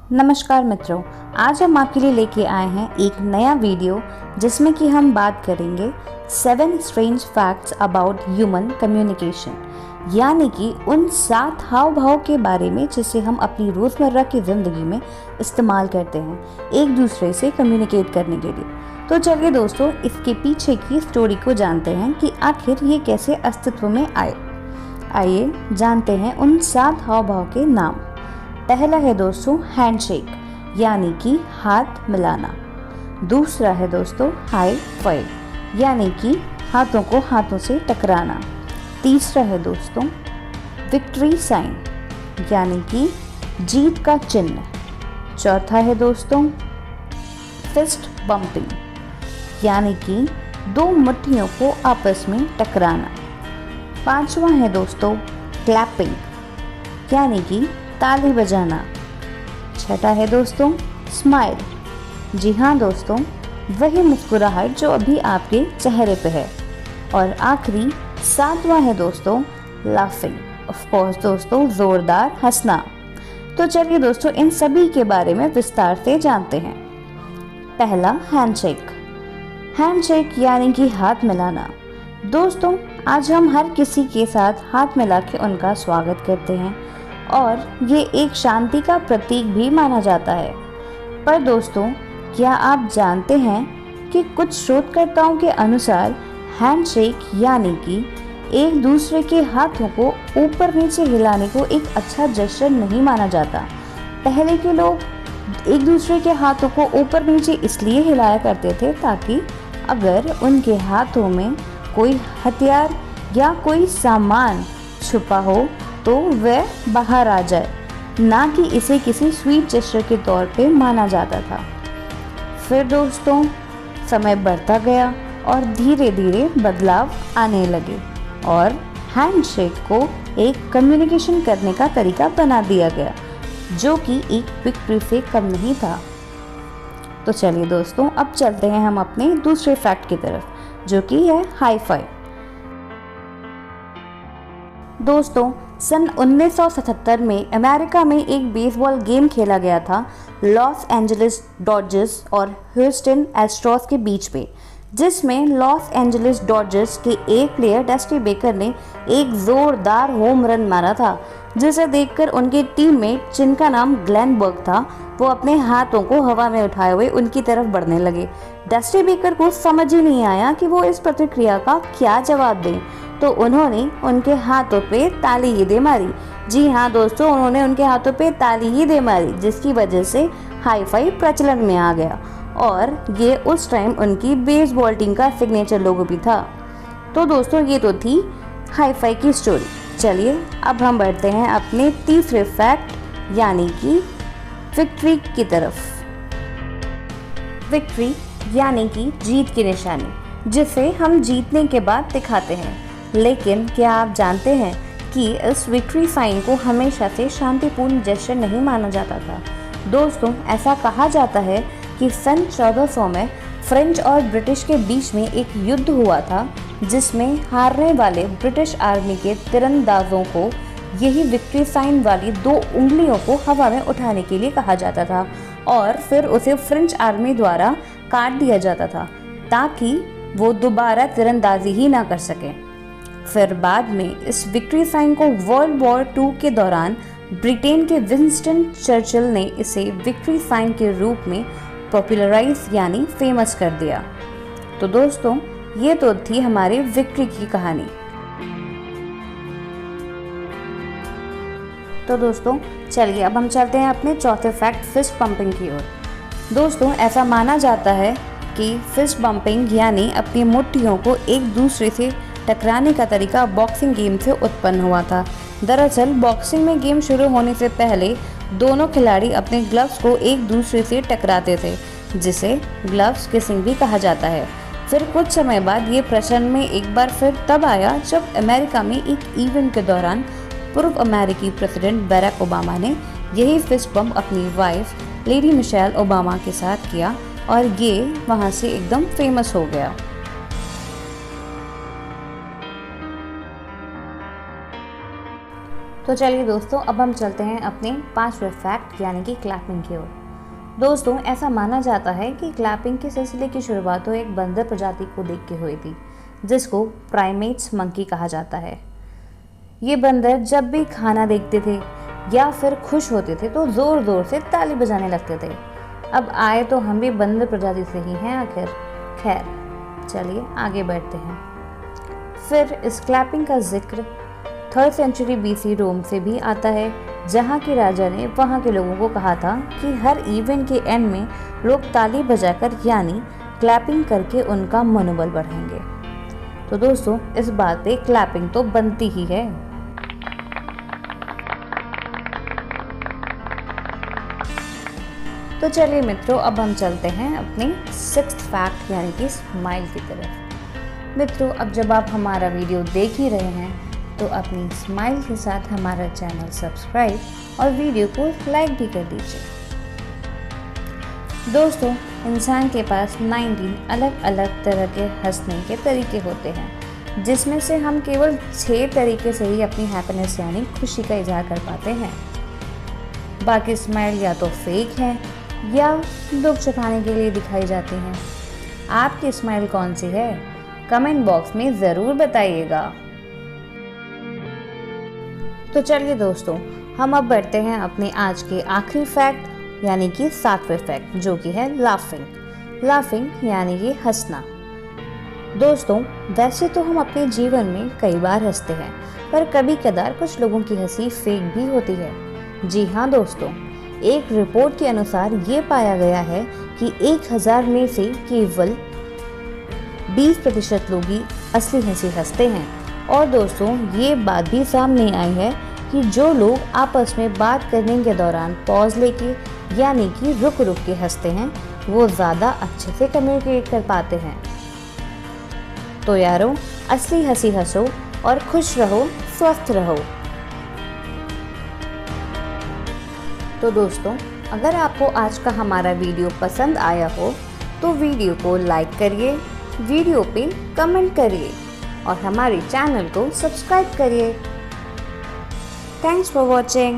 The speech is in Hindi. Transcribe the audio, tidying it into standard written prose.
नमस्कार मित्रों, आज हम आपके लिए लेके आए हैं एक नया वीडियो जिसमें कि हम बात करेंगे 7 strange facts about human communication, यानी कि उन 7 हाव भाव के बारे में जिसे हम अपनी रोज़मर्रा की ज़िंदगी में इस्तेमाल करते हैं एक दूसरे से कम्युनिकेट करने के लिए। तो चलिए दोस्तों, इसके पीछे की स्टोरी को जानते हैं कि आखिर ये कैसे अस्तित्व में आए। आइए जानते हैं उन 7 हाव भाव के नाम। पहला है दोस्तों हैंडशेक, यानी कि हाथ मिलाना। दूसरा है दोस्तों हाई फाइव, यानी कि हाथों को हाथों से टकराना। तीसरा है दोस्तों विक्ट्री साइन, यानी कि जीत का चिन्ह। चौथा है दोस्तों फिस्ट बम्पिंग, यानी कि 2 मुट्ठियों को आपस में टकराना। पांचवा है दोस्तों क्लैपिंग, यानी कि ताली बजाना। छठा है दोस्तों स्माइल, जी हाँ दोस्तों, वही मुस्कुराहट जो अभी आपके चेहरे पे है। और आखिरी 7वां है दोस्तों लाफिंग, ऑफ कोर्स दोस्तों ज़ोरदार हंसना। तो चलिए दोस्तों, इन सभी के बारे में विस्तार से जानते हैं। पहला हैंडशेक। हैंडशेक यानी कि हाथ मिलाना। दोस्तों, आज हम हर किसी के साथ हाथ मिला के उनका स्वागत करते हैं और ये एक शांति का प्रतीक भी माना जाता है। पर दोस्तों, क्या आप जानते हैं कि कुछ शोधकर्ताओं के अनुसार हैंडशेक यानी कि एक दूसरे के हाथों को ऊपर नीचे हिलाने को एक अच्छा जेस्चर नहीं माना जाता। पहले के लोग एक दूसरे के हाथों को ऊपर नीचे इसलिए हिलाया करते थे ताकि अगर उनके हाथों में कोई हथियार या कोई सामान छुपा हो तो वह बाहर आ जाए, ना कि इसे किसी स्वीट जेस्चर के तौर पे माना जाता था। फिर दोस्तों समय बढ़ता गया और धीरे धीरे बदलाव आने लगे और हैंडशेक को एक कम्युनिकेशन करने का तरीका बना दिया गया, जो कि एक विक्ट्री से कम नहीं था। तो चलिए दोस्तों, अब चलते हैं हम अपने दूसरे फैक्ट की तरफ, जो कि है हाई फाइव। दोस्तों, सन 1977 में अमेरिका में एक बेसबॉल गेम खेला गया था लॉस एंजलिस डॉजर्स और ह्यूस्टन एस्ट्रोस के बीच में, जिसमें लॉस एंजलिस डॉजर्स के एक प्लेयर डस्टी बेकर ने एक ज़ोरदार होम रन मारा था, जिसे देखकर उनके टीममेट, जिनका नाम ग्लेन बर्ग था, वो अपने हाथों को हवा में उठाए हुए उनकी तरफ बढ़ने लगे। डस्टी बेकर को समझ ही नहीं आया कि वो इस प्रतिक्रिया का क्या जवाब दें, तो उन्होंने उनके हाथों पे ताली ही दे मारी। जी हाँ दोस्तों, उन्होंने उनके हाथों पे ताली ही दे मारी, जिसकी वजह से हाई फाइव प्रचलन में आ गया और ये उस टाइम उनकी बेसबॉल टीम का सिग्नेचर लोगो भी था। तो दोस्तों, ये तो थी हाई फाइव की स्टोरी। चलिए अब हम बढ़ते हैं अपने तीसरे फैक्ट, यानी कि विक्ट्री की तरफ। विक्ट्री यानी कि जीत की निशानी, जिसे हम जीतने के बाद दिखाते हैं। लेकिन क्या आप जानते हैं कि इस विक्ट्री साइन को हमेशा से शांतिपूर्ण जेस्चर नहीं माना जाता था। दोस्तों, ऐसा कहा जाता है कि सन 1400 में फ्रेंच और ब्रिटिश के बीच में एक युद्ध हुआ था, जिसमें हारने वाले ब्रिटिश आर्मी के तीरंदाजों को यही विक्ट्री साइन वाली 2 उंगलियों को हवा में उठाने के लिए कहा जाता था और फिर उसे फ्रेंच आर्मी द्वारा काट दिया जाता था ताकि वो दोबारा तीरंदाजी ही ना कर सके। फिर बाद में इस विक्ट्री साइन को वर्ल्ड वॉर 2 के दौरान ब्रिटेन के विंस्टन चर्चिल ने इसे विक्ट्री साइन के रूप में पॉपुलराइज यानी फेमस कर दिया। तो दोस्तों, ये तो थी हमारी विक्ट्री की कहानी। तो दोस्तों चलिए अब हम चलते हैं अपने चौथे फैक्ट फिस्ट पंपिंग की ओर। दोस्तों, ऐसा माना जाता है कि फिस्ट बम्पिंग यानी अपनी मुट्ठियों को एक दूसरे से टकराने का तरीका बॉक्सिंग गेम से उत्पन्न हुआ था। दरअसल बॉक्सिंग में गेम शुरू होने से पहले दोनों खिलाड़ी अपने ग्लव्स को एक दूसरे से टकराते थे, जिसे ग्लव्स किसिंग भी कहा जाता है। फिर कुछ समय बाद ये प्रचलन में एक बार फिर तब आया जब अमेरिका में एक इवेंट के दौरान पूर्व अमेरिकी प्रेसिडेंट बराक ओबामा ने यही फिस्ट बम्प अपनी वाइफ लेडी मिशेल ओबामा के साथ किया और ये वहाँ से एकदम फेमस हो गया। तो चलिए दोस्तों, अब हम चलते हैं अपने 5वें फैक्ट यानी कि क्लैपिंग की ओर। दोस्तों, ऐसा माना जाता है कि क्लैपिंग के सिलसिले की शुरुआत तो एक बंदर प्रजाति को देख के हुई थी, जिसको प्राइमेट्स मंकी कहा जाता है। ये बंदर जब भी खाना देखते थे या फिर खुश होते थे तो ज़ोर ज़ोर से ताली बजाने लगते थे। अब आए तो हम भी बंदर प्रजाति से ही हैं आखिर। खैर, चलिए आगे बढ़ते हैं। फिर इस क्लैपिंग का जिक्र 3rd सेंचुरी BC रोम से भी आता है, जहाँ के राजा ने वहाँ के लोगों को कहा था कि हर इवेंट के एंड में लोग ताली बजाकर यानी क्लैपिंग करके उनका मनोबल बढ़ाएंगे। तो दोस्तों, इस बात पे क्लैपिंग तो बनती ही है। तो चलिए मित्रों, अब हम चलते हैं अपने 6th फैक्ट यानी कि स्माइल की तरफ। मित्रों, अब जब आप हमारा वीडियो देख ही रहे हैं तो अपनी स्माइल के साथ हमारा चैनल सब्सक्राइब और वीडियो को लाइक भी कर दीजिए। दोस्तों, इंसान के पास 19 अलग अलग तरह के हंसने के तरीके होते हैं, जिसमें से हम केवल 6 तरीके से ही अपनी हैप्पीनेस यानी खुशी का इजहार कर पाते हैं। बाकी स्माइल या तो फेक है या दुख छुपाने के लिए दिखाई जाती हैं। आपकी स्माइल कौन सी है? कमेंट बॉक्स में ज़रूर बताइएगा। तो चलिए दोस्तों, हम अब बढ़ते हैं अपने आज के आखिरी फैक्ट यानी कि 7वें फैक्ट, जो कि है लाफिंग यानी कि हंसना। दोस्तों, वैसे तो हम अपने जीवन में कई बार हंसते हैं, पर कभी कदार कुछ लोगों की हंसी फेक भी होती है। जी हाँ दोस्तों, एक रिपोर्ट के अनुसार ये पाया गया है कि 1000 में से केवल 20% लोग ही असली हंसी हंसते हैं। और दोस्तों, ये बात भी सामने आई है कि जो लोग आपस में बात करने के दौरान पॉज लेके यानी कि रुक के हंसते हैं, वो ज़्यादा अच्छे से कम्युनिकेट कर पाते हैं। तो यारों, असली हंसी हंसो और खुश रहो, स्वस्थ रहो। तो दोस्तों, अगर आपको आज का हमारा वीडियो पसंद आया हो तो वीडियो को लाइक करिए, वीडियो पे कमेंट करिए और हमारे चैनल को सब्सक्राइब करिए। Thanks for watching.